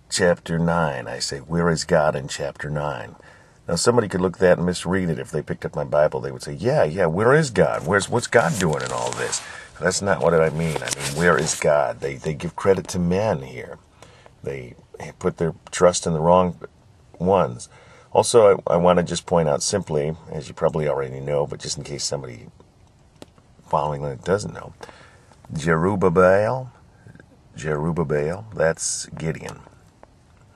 Chapter 9. I say, where is God in chapter 9? Now, somebody could look at that and misread it. If they picked up my Bible, they would say, yeah, where is God? What's God doing in all this? That's not what I mean. I mean, where is God? They give credit to men here. They put their trust in the wrong ones. Also, I want to just point out simply, as you probably already know, but just in case somebody following that doesn't know, Jerubbaal, that's Gideon.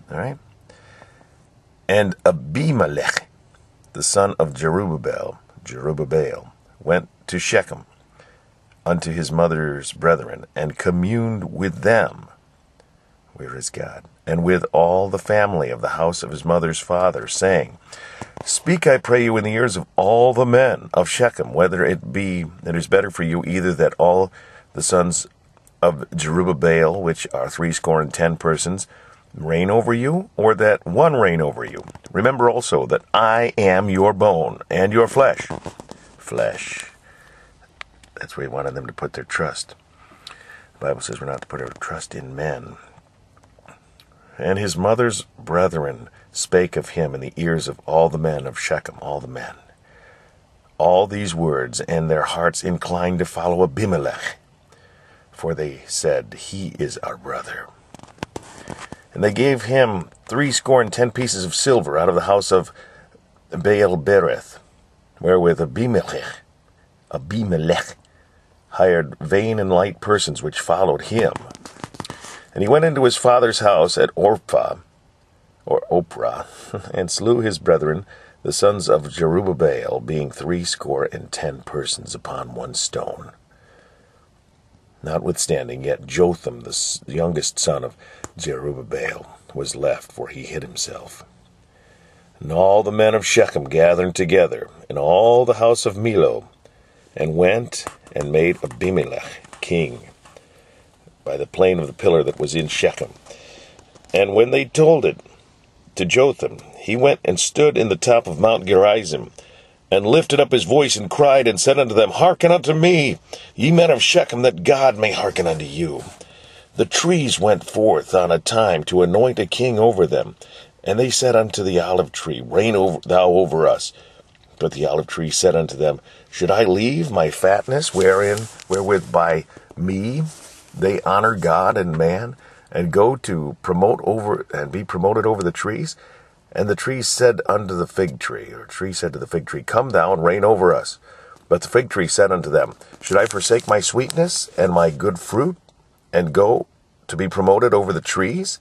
All right? And Abimelech, the son of Jerubbaal, went to Shechem unto his mother's brethren, and communed with them. Where is God? And with all the family of the house of his mother's father, saying, Speak, I pray you, in the ears of all the men of Shechem, whether it is better for you either that all the sons of Jerubbaal, which are 70 persons, reign over you, or that one reign over you. Remember also that I am your bone and your flesh. Flesh. That's where he wanted them to put their trust. The Bible says we're not to put our trust in men. And his mother's brethren spake of him in the ears of all the men of Shechem, all the men. All these words, and their hearts inclined to follow Abimelech. For they said, He is our brother. And they gave him 70 pieces of silver out of the house of Baalberith, wherewith Abimelech hired vain and light persons which followed him. And he went into his father's house at Ophrah, and slew his brethren, the sons of Jerubbaal, being 70 persons upon one stone. Notwithstanding, yet Jotham, the youngest son of Jerubbaal, was left, for he hid himself. And all the men of Shechem gathered together, and all the house of Millo, and went and made Abimelech king by the plain of the pillar that was in Shechem. And when they told it to Jotham, he went and stood in the top of Mount Gerizim, and lifted up his voice, and cried, and said unto them, Hearken unto me, ye men of Shechem, that God may hearken unto you. The trees went forth on a time to anoint a king over them. And they said unto the olive tree, Reign thou over us. But the olive tree said unto them, Should I leave my fatness, wherewith by me they honor God and man, and go to be promoted over the trees? And the tree said unto the fig tree, Come thou and reign over us. But the fig tree said unto them, Should I forsake my sweetness and my good fruit, and go to be promoted over the trees?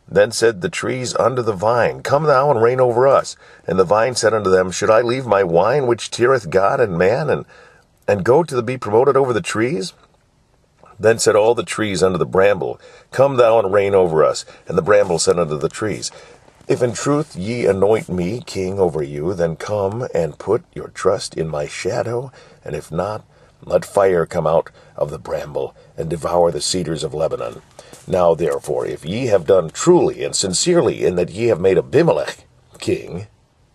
Then said the trees unto the vine, Come thou and reign over us. And the vine said unto them, Should I leave my wine which cheereth God and man, and go to be promoted over the trees? Then said all the trees unto the bramble, Come thou and reign over us. And the bramble said unto the trees, If in truth ye anoint me king over you, then come and put your trust in my shadow, and if not, let fire come out of the bramble, and devour the cedars of Lebanon. Now therefore, if ye have done truly and sincerely in that ye have made Abimelech king,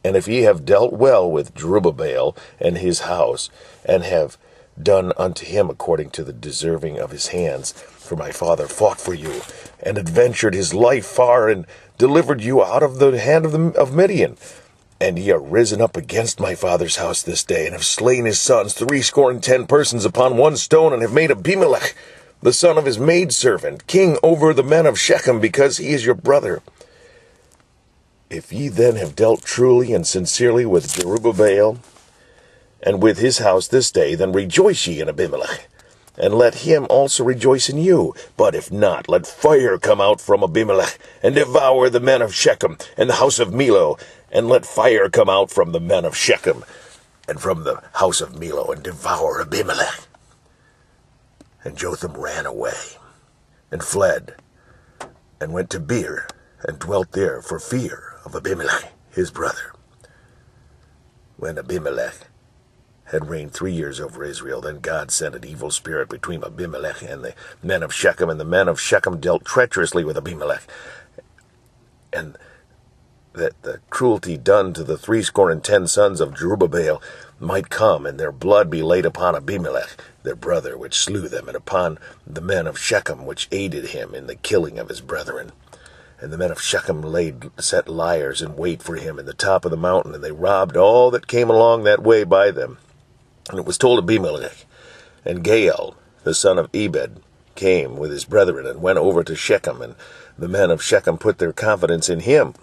and if ye have dealt well with Jerubbaal and his house, and have done unto him according to the deserving of his hands, for my father fought for you, and adventured his life far, and delivered you out of the hand of Midian. And ye are risen up against my father's house this day, and have slain his sons 70 persons upon one stone, and have made Abimelech, the son of his maidservant, king over the men of Shechem, because he is your brother. If ye then have dealt truly and sincerely with Jerubbaal, and with his house this day, then rejoice ye in Abimelech, and let him also rejoice in you. But if not, let fire come out from Abimelech, and devour the men of Shechem, and the house of Millo, and let fire come out from the men of Shechem, and from the house of Millo, and devour Abimelech. And Jotham ran away, and fled, and went to Beer, and dwelt there for fear of Abimelech, his brother. When Abimelech had reigned 3 years over Israel, then God sent an evil spirit between Abimelech and the men of Shechem, and the men of Shechem dealt treacherously with Abimelech. And that the cruelty done to the 70 sons of Jerubbaal might come, and their blood be laid upon Abimelech, their brother, which slew them, and upon the men of Shechem, which aided him in the killing of his brethren. And the men of Shechem set liers in wait for him in the top of the mountain, and they robbed all that came along that way by them. And it was told Abimelech. And Gaal, the son of Ebed, came with his brethren, and went over to Shechem, and the men of Shechem put their confidence in him.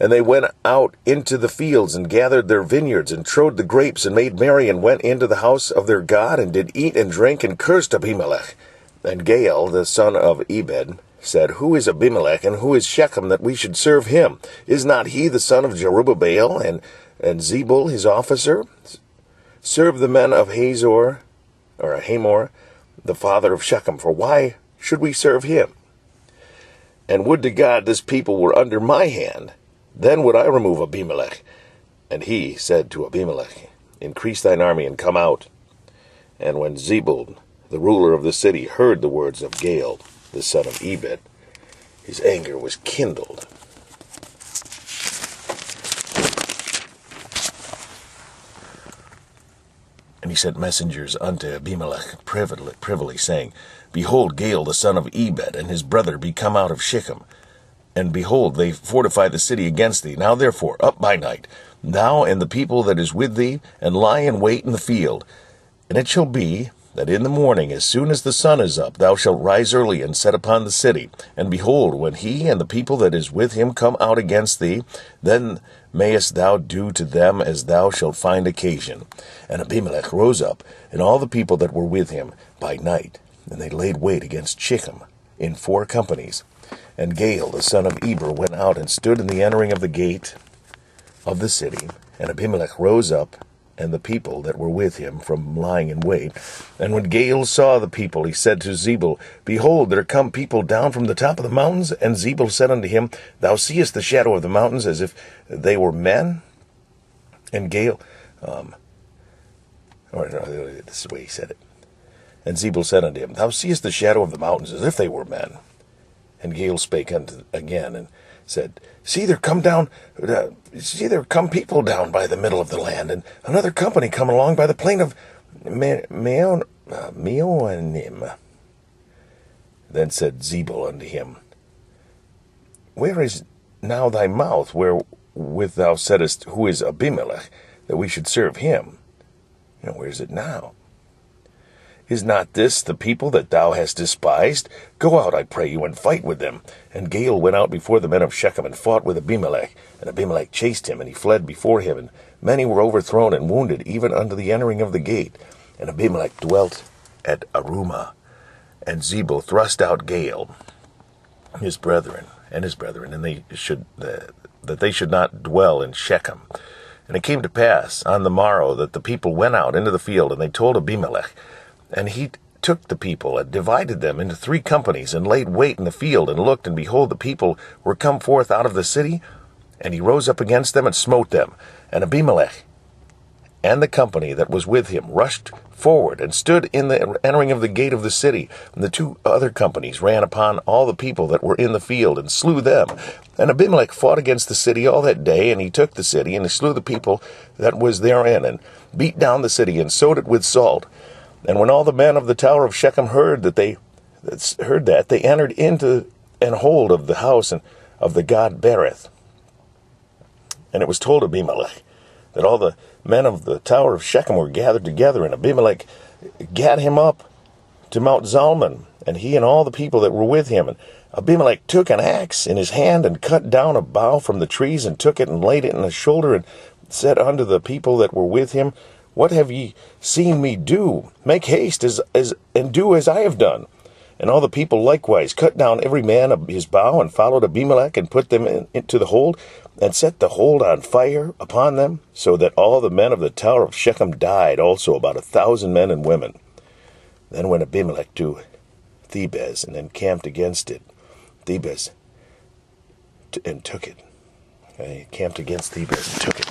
And they went out into the fields, and gathered their vineyards, and trode the grapes, and made merry, and went into the house of their God, and did eat and drink, and cursed Abimelech. And Gaal, the son of Ebed, said, Who is Abimelech, and who is Shechem, that we should serve him? Is not he the son of Jerubbaal, and Zebul his officer? Serve the men of Hamor, the father of Shechem, for why should we serve him? And would to God this people were under my hand, then would I remove Abimelech. And he said to Abimelech, Increase thine army, and come out. And when Zebul, the ruler of the city, heard the words of Gaal, the son of Ebed, his anger was kindled. And he sent messengers unto Abimelech privily, saying, Behold, Gaal the son of Ebed and his brother be come out of Shechem. And behold, they fortify the city against thee. Now therefore, up by night, thou and the people that is with thee, and lie in wait in the field. And it shall be, that in the morning, as soon as the sun is up, thou shalt rise early, and set upon the city. And behold, when he and the people that is with him come out against thee, then mayest thou do to them as thou shalt find occasion. And Abimelech rose up, and all the people that were with him, by night, and they laid wait against Shechem in 4 companies. And Gaal, the son of Eber, went out and stood in the entering of the gate of the city. And Abimelech rose up, and the people that were with him, from lying in wait. And when Gaal saw the people, he said to Zebul, Behold, there come people down from the top of the mountains. And Zebul said unto him, Thou seest the shadow of the mountains as if they were men? And Gaal, this is the way he said it. And Zebul said unto him, Thou seest the shadow of the mountains as if they were men. And Gaal spake again, and said, See, there come people down by the middle of the land, and another company come along by the plain of Meonim. Then said Zebul unto him, Where is now thy mouth, wherewith thou saidst, Who is Abimelech, that we should serve him? Where is it now? Is not this the people that thou hast despised? Go out, I pray you, and fight with them. And Gaal went out before the men of Shechem, and fought with Abimelech. And Abimelech chased him, and he fled before him. And many were overthrown and wounded, even unto the entering of the gate. And Abimelech dwelt at Arumah. And Zebul thrust out Gaal, his brethren, and that they should not dwell in Shechem. And it came to pass on the morrow that the people went out into the field, and they told Abimelech. And he took the people, and divided them into 3 companies, and laid wait in the field, and looked, and behold, the people were come forth out of the city. And he rose up against them, and smote them. And Abimelech and the company that was with him rushed forward, and stood in the entering of the gate of the city. And the 2 other companies ran upon all the people that were in the field, and slew them. And Abimelech fought against the city all that day, and he took the city, and he slew the people that was therein, and beat down the city, and sowed it with salt. And when all the men of the tower of Shechem heard that, they entered into and hold of the house and of the god Baalberith. And it was told Abimelech that all the men of the tower of Shechem were gathered together, and Abimelech gat him up to Mount Zalmon, and he and all the people that were with him. And Abimelech took an axe in his hand, and cut down a bough from the trees, and took it, and laid it in his shoulder, and said unto the people that were with him, What have ye seen me do? Make haste and do as I have done. And all the people likewise cut down every man his bough, and followed Abimelech, and put them into the hold, and set the hold on fire upon them, so that all the men of the tower of Shechem died, also about 1,000 men and women. Then went Abimelech to Thebez, and encamped against it. And took it. He camped against Thebez and took it.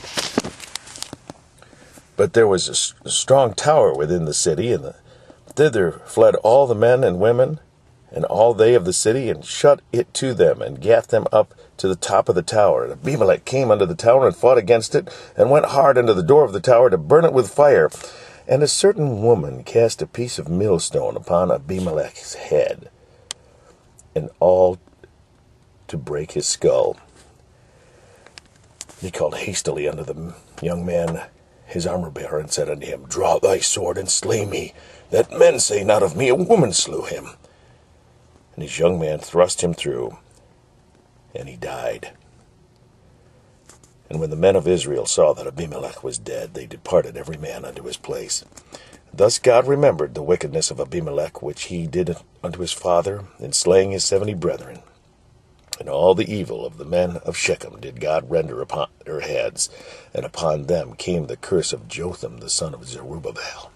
But there was a strong tower within the city, and thither fled all the men and women, and all they of the city, and shut it to them, and gat them up to the top of the tower. And Abimelech came unto the tower, and fought against it, and went hard unto the door of the tower to burn it with fire. And a certain woman cast a piece of millstone upon Abimelech's head, and all to break his skull. He called hastily unto the young man his armor-bearer, and said unto him, Draw thy sword, and slay me, that men say not of me, a woman slew him. And his young man thrust him through, and he died. And when the men of Israel saw that Abimelech was dead, they departed every man unto his place. Thus God remembered the wickedness of Abimelech, which he did unto his father, in slaying his 70 brethren. And all the evil of the men of Shechem did God render upon their heads, and upon them came the curse of Jotham the son of Jerubbaal.